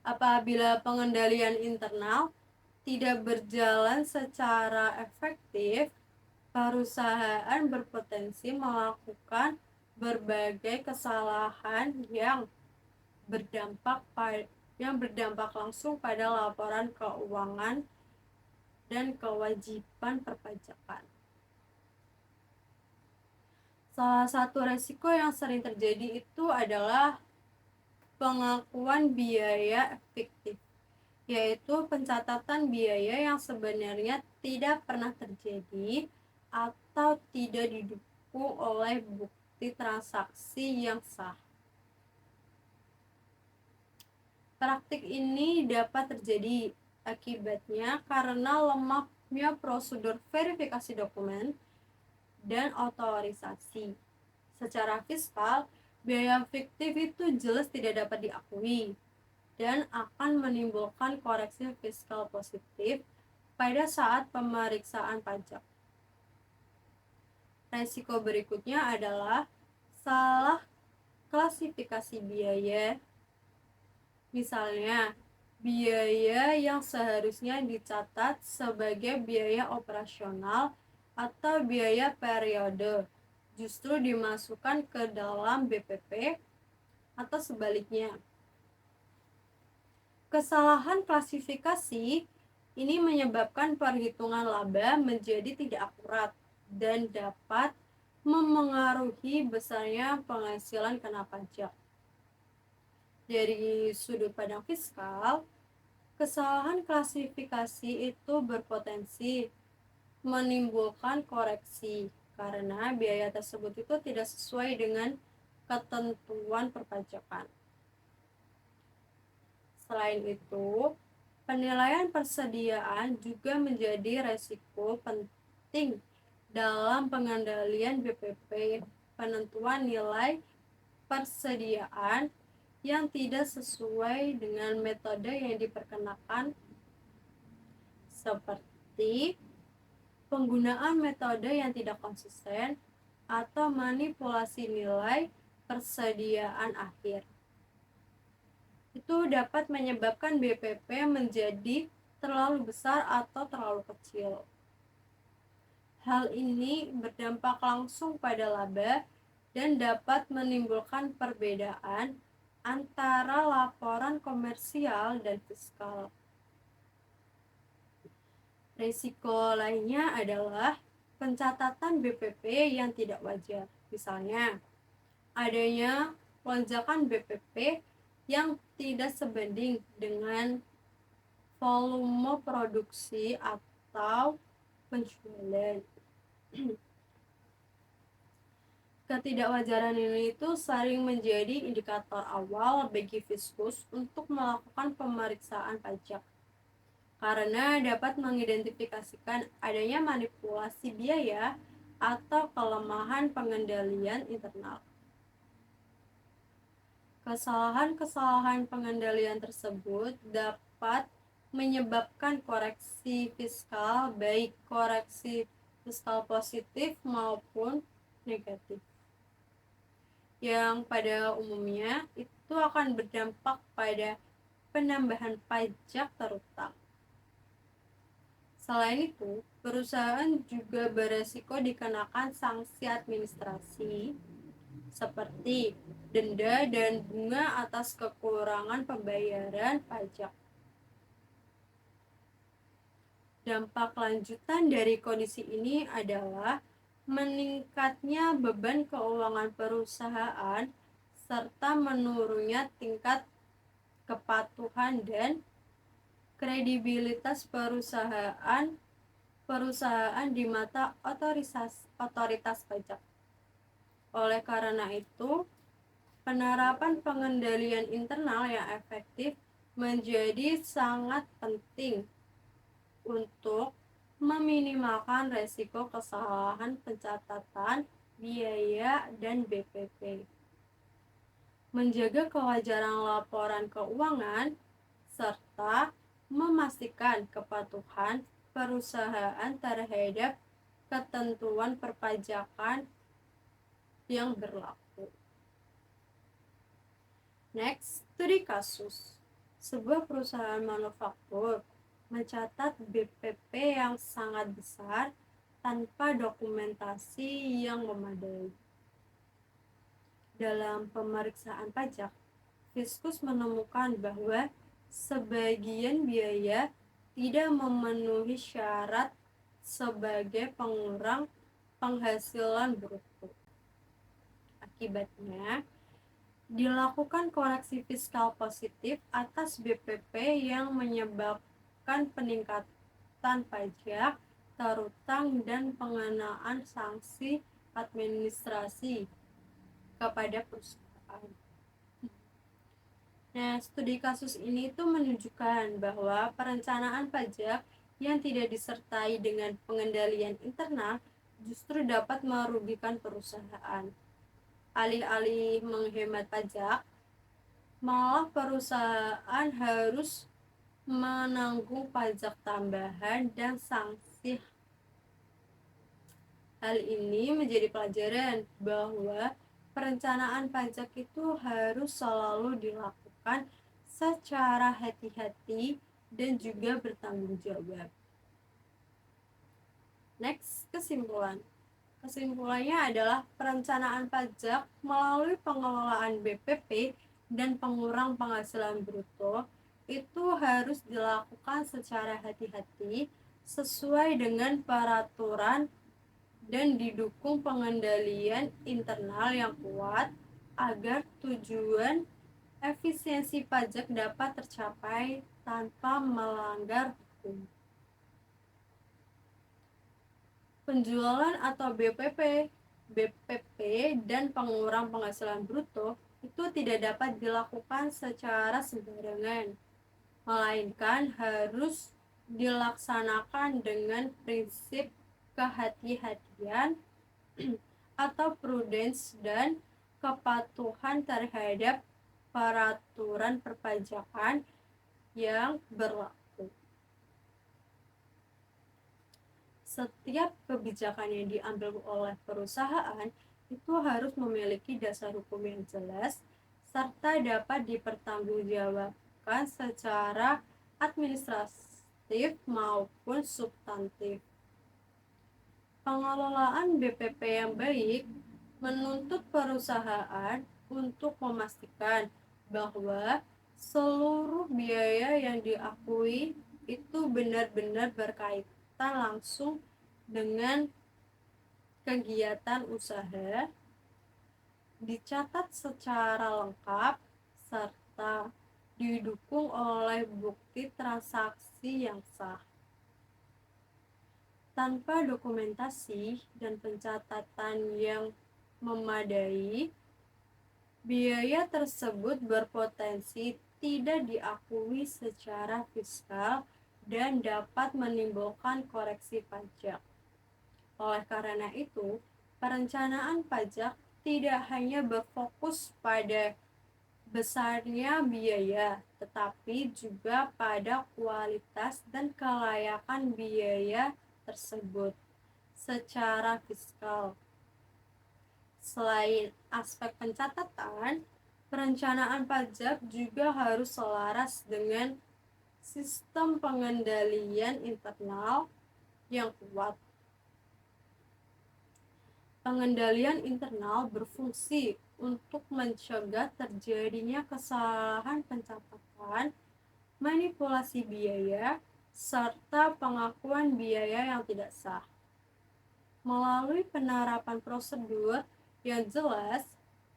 Apabila pengendalian internal tidak berjalan secara efektif, perusahaan berpotensi melakukan berbagai kesalahan berdampak yang berdampak langsung pada laporan keuangan dan kewajiban perpajakan. Salah satu resiko yang sering terjadi itu adalah pengakuan biaya fiktif, yaitu pencatatan biaya yang sebenarnya tidak pernah terjadi atau tidak didukung oleh bukti transaksi yang sah. Praktik ini dapat terjadi akibatnya karena lemahnya prosedur verifikasi dokumen dan otorisasi. Secara fiskal, biaya fiktif itu jelas tidak dapat diakui dan akan menimbulkan koreksi fiskal positif pada saat pemeriksaan pajak. Resiko berikutnya adalah salah klasifikasi biaya. Misalnya, biaya yang seharusnya dicatat sebagai biaya operasional atau biaya periode justru dimasukkan ke dalam BPP atau sebaliknya. Kesalahan klasifikasi ini menyebabkan perhitungan laba menjadi tidak akurat dan dapat memengaruhi besarnya penghasilan kena pajak. Dari sudut pandang fiskal, kesalahan klasifikasi itu berpotensi menimbulkan koreksi karena biaya tersebut itu tidak sesuai dengan ketentuan perpajakan. Selain itu, penilaian persediaan juga menjadi resiko penting dalam pengendalian BPP. Penentuan nilai persediaan yang tidak sesuai dengan metode yang diperkenakan, seperti penggunaan metode yang tidak konsisten atau manipulasi nilai persediaan akhir. Itu dapat menyebabkan BPP menjadi terlalu besar atau terlalu kecil. Hal ini berdampak langsung pada laba dan dapat menimbulkan perbedaan antara laporan komersial dan fiskal. Risiko lainnya adalah pencatatan BPP yang tidak wajar. Misalnya, adanya lonjakan BPP yang tidak sebanding dengan volume produksi atau penjualan. Ketidakwajaran ini itu sering menjadi indikator awal bagi Fiskus untuk melakukan pemeriksaan pajak, karena dapat mengidentifikasikan adanya manipulasi biaya atau kelemahan pengendalian internal. Kesalahan-kesalahan pengendalian tersebut dapat menyebabkan koreksi fiskal, baik koreksi fiskal positif maupun negatif, yang pada umumnya itu akan berdampak pada penambahan pajak terutang. Selain itu, perusahaan juga beresiko dikenakan sanksi administrasi seperti denda dan bunga atas kekurangan pembayaran pajak. Dampak lanjutan dari kondisi ini adalah meningkatnya beban keuangan perusahaan serta menurunnya tingkat kepatuhan dan kredibilitas perusahaan di mata otoritas pajak. Oleh karena itu, penerapan pengendalian internal yang efektif menjadi sangat penting untuk meminimalkan resiko kesalahan pencatatan biaya dan BPP. Menjaga kewajaran laporan keuangan serta memastikan kepatuhan perusahaan terhadap ketentuan perpajakan yang berlaku. Next, studi kasus. Sebuah perusahaan manufaktur mencatat BPP yang sangat besar tanpa dokumentasi yang memadai. Dalam pemeriksaan pajak, Fiskus menemukan bahwa sebagian biaya tidak memenuhi syarat sebagai pengurang penghasilan bruto. Akibatnya, dilakukan koreksi fiskal positif atas BPP yang menyebabkan peningkatan pajak, terutang, dan pengenaan sanksi administrasi kepada perusahaan. Nah, studi kasus ini tuh menunjukkan bahwa perencanaan pajak yang tidak disertai dengan pengendalian internal justru dapat merugikan perusahaan. Alih-alih menghemat pajak, malah perusahaan harus menanggung pajak tambahan dan sanksi. Hal ini menjadi pelajaran bahwa perencanaan pajak itu harus selalu dilakukan secara hati-hati dan juga bertanggung jawab. Next, kesimpulan. Kesimpulannya adalah perencanaan pajak melalui pengelolaan BPP dan pengurang penghasilan bruto itu harus dilakukan secara hati-hati sesuai dengan peraturan dan didukung pengendalian internal yang kuat agar tujuan efisiensi pajak dapat tercapai tanpa melanggar hukum. Penjualan atau BPP dan pengurang penghasilan bruto itu tidak dapat dilakukan secara sembarangan, melainkan harus dilaksanakan dengan prinsip kehati-hatian atau prudence dan kepatuhan terhadap peraturan perpajakan yang berlaku. Setiap kebijakan yang diambil oleh perusahaan itu harus memiliki dasar hukum yang jelas serta dapat dipertanggungjawabkan secara administratif maupun substantif. Pengelolaan BPP yang baik menuntut perusahaan untuk memastikan bahwa seluruh biaya yang diakui itu benar-benar berkaitan langsung dengan kegiatan usaha, dicatat secara lengkap, serta didukung oleh bukti transaksi yang sah. Tanpa dokumentasi dan pencatatan yang memadai, biaya tersebut berpotensi tidak diakui secara fiskal dan dapat menimbulkan koreksi pajak. Oleh karena itu, perencanaan pajak tidak hanya berfokus pada besarnya biaya, tetapi juga pada kualitas dan kelayakan biaya tersebut secara fiskal. Selain aspek pencatatan, perencanaan pajak juga harus selaras dengan sistem pengendalian internal yang kuat. Pengendalian internal berfungsi untuk mencegah terjadinya kesalahan pencatatan, manipulasi biaya, serta pengakuan biaya yang tidak sah. Melalui penerapan prosedur yang jelas,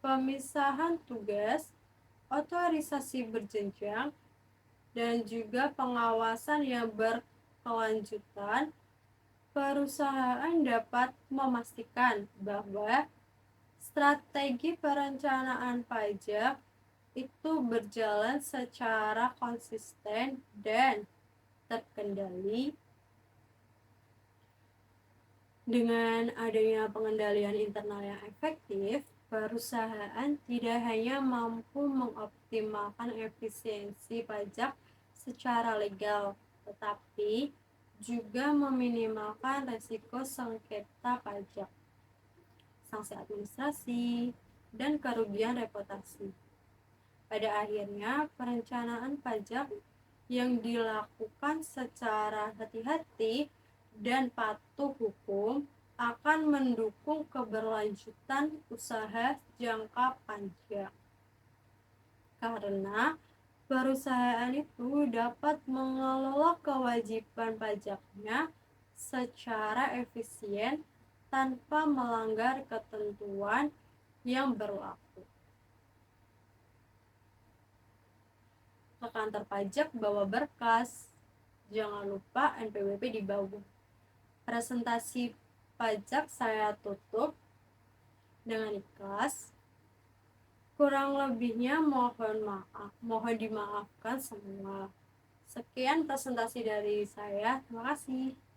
pemisahan tugas, otorisasi berjenjang, dan juga pengawasan yang berkelanjutan, perusahaan dapat memastikan bahwa strategi perencanaan pajak itu berjalan secara konsisten dan terkendali. Dengan adanya pengendalian internal yang efektif, perusahaan tidak hanya mampu mengoptimalkan efisiensi pajak secara legal, tetapi juga meminimalkan risiko sengketa pajak, sanksi administrasi, dan kerugian reputasi. Pada akhirnya, perencanaan pajak yang dilakukan secara hati-hati dan patuh hukum akan mendukung keberlanjutan usaha jangka panjang. Karena perusahaan itu dapat mengelola kewajiban pajaknya secara efisien tanpa melanggar ketentuan yang berlaku. Ke kantor pajak bawa berkas. Jangan lupa NPWP di bawah. Presentasi pajak saya tutup dengan ikhlas. Kurang lebihnya mohon dimaafkan semua. Sekian presentasi dari saya. Terima kasih.